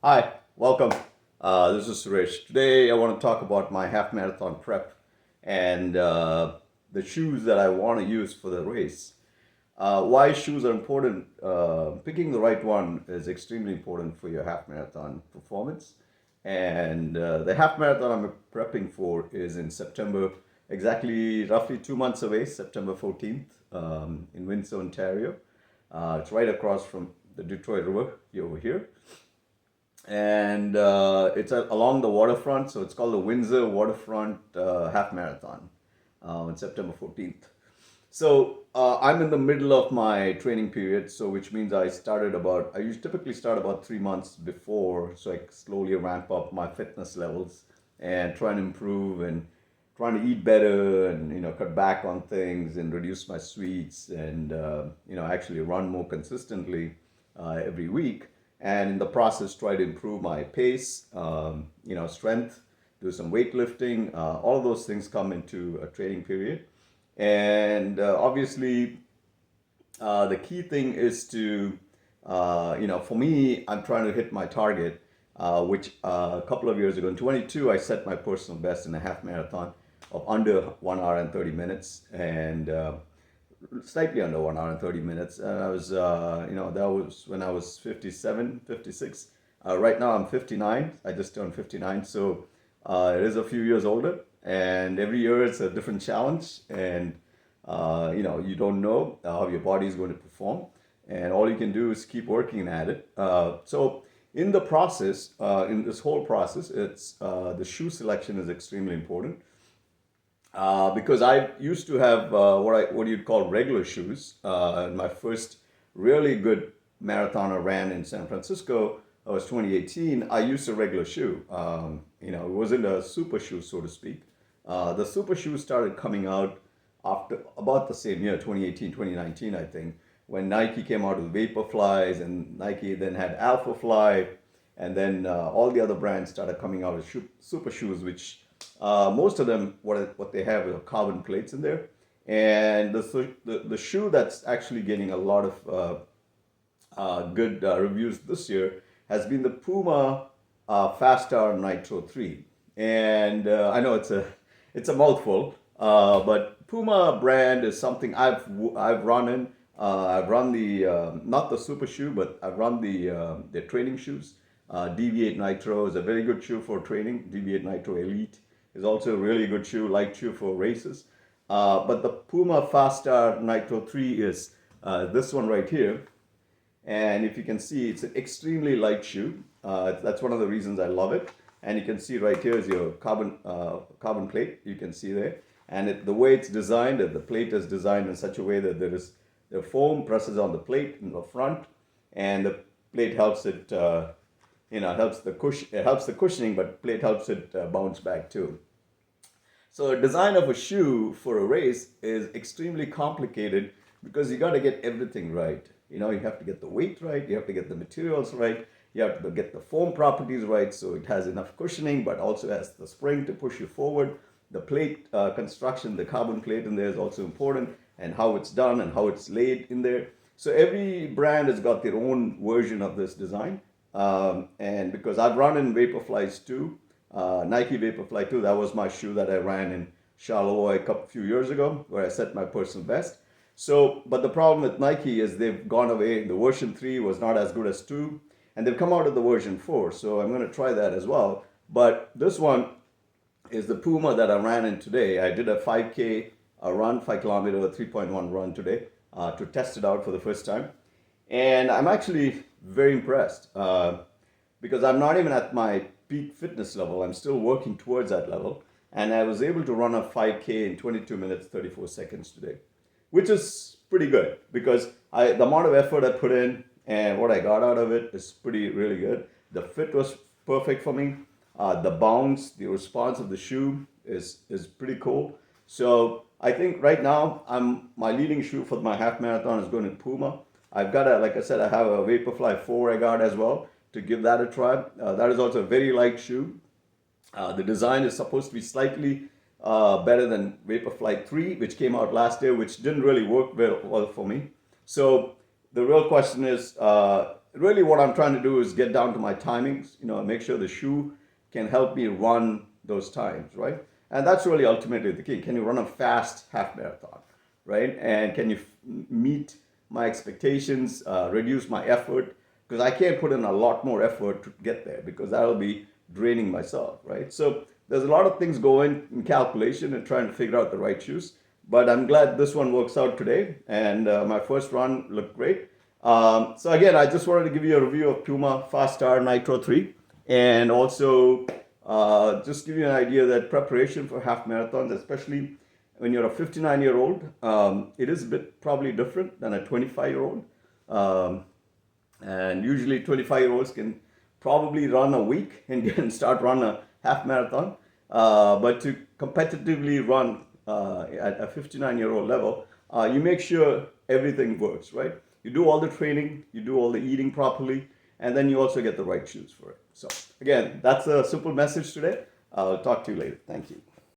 Hi, welcome. This is Suresh. Today I want to talk about my half marathon prep and the shoes that I want to use for the race. Why shoes are important? Picking the right one is extremely important for your half marathon performance. And the half marathon I'm prepping for is in September, exactly roughly 2 months away, September 14th, in Windsor, Ontario. It's right across from the Detroit River over here, and it's along the waterfront, so it's called the Windsor Waterfront Half Marathon on September 14th. So I'm in the middle of my training period, so which means I usually typically start about 3 months before, so I slowly ramp up my fitness levels and try and improve and trying to eat better and cut back on things and reduce my sweets and actually run more consistently every week, and in the process try to improve my pace, strength, do some weightlifting. All of those things come into a training period, and obviously the key thing is to, for me, I'm trying to hit my target, which a couple of years ago in 22, I set my personal best in a half marathon of under 1 hour and 30 minutes, and slightly under 1 hour and 30 minutes. And I was, that was when I was 57, 56. Right now I'm 59. I just turned 59. So it is a few years older. And every year it's a different challenge. And, you don't know how your body is going to perform. And all you can do is keep working at it. So in the process, in this whole process, it's the shoe selection is extremely important, because I used to have what you'd call regular shoes. My first really good marathon I ran in San Francisco, that was 2018. I used a regular shoe. It wasn't a super shoe, so to speak. The super shoes started coming out after about the same year, 2018, 2019, I think, when Nike came out with Vaporflies, and Nike then had Alpha Fly, and then all the other brands started coming out with super shoes, which most of them, what they have are carbon plates in there. And the shoe that's actually getting a lot of good reviews this year has been the Puma Fast R Nitro 3. And I know it's a mouthful, but Puma brand is something I've run in. I've run the not the super shoe, but I've run the training shoes. DV8 Nitro is a very good shoe for training. DV8 Nitro Elite is also a really good shoe, light shoe for races. But the Puma Fast R Nitro 3 is this one right here. And if you can see, it's an extremely light shoe. That's one of the reasons I love it. And you can see right here is your carbon plate. You can see there. And the way it's designed, the plate is designed in such a way that the foam presses on the plate in the front, and the plate helps it, helps the cushioning, but plate helps it bounce back too. So a design of a shoe for a race is extremely complicated because you got to get everything right. You have to get the weight right, you have to get the materials right, you have to get the foam properties right so it has enough cushioning but also has the spring to push you forward. The plate construction, the carbon plate in there is also important, and how it's done and how it's laid in there. So every brand has got their own version of this design. And because I've run in Vaporflies too, Nike Vaporfly too, that was my shoe that I ran in Charleroi a few years ago, where I set my personal best. So, but the problem with Nike is they've gone away. The version 3 was not as good as 2, and they've come out with the version 4. So I'm going to try that as well. But this one is the Puma that I ran in today. I did a 5K run, 5 kilometer, 3.1 run today to test it out for the first time. And I'm actually very impressed because I'm not even at my peak fitness level. I'm still working towards that level. And I was able to run a 5K in 22 minutes, 34 seconds today, which is pretty good because the amount of effort I put in and what I got out of it is really good. The fit was perfect for me. The bounce, the response of the shoe is pretty cool. So I think right now my leading shoe for my half marathon is going to Puma. I've got like I said, I have a Vaporfly 4 I got as well to give that a try. That is also a very light shoe. The design is supposed to be slightly better than Vaporfly 3, which came out last year, which didn't really work well for me. So the real question is, really what I'm trying to do is get down to my timings, make sure the shoe can help me run those times, right? And that's really ultimately the key. Can you run a fast half marathon, right? And can you meet my expectations, reduce my effort? Because I can't put in a lot more effort to get there because that'll be draining myself, right? So there's a lot of things going in calculation and trying to figure out the right shoes. But I'm glad this one works out today. And my first run looked great. So again, I just wanted to give you a review of Puma Fast R Nitro 3 and also just give you an idea that preparation for half marathons, especially when you're a 59-year-old, it is a bit probably different than a 25-year-old. And usually 25-year-olds can probably run a week and start run a half marathon. But to competitively run at a 59-year-old level, you make sure everything works, right? You do all the training, you do all the eating properly, and then you also get the right shoes for it. So again, that's a simple message today. I'll talk to you later. Thank you.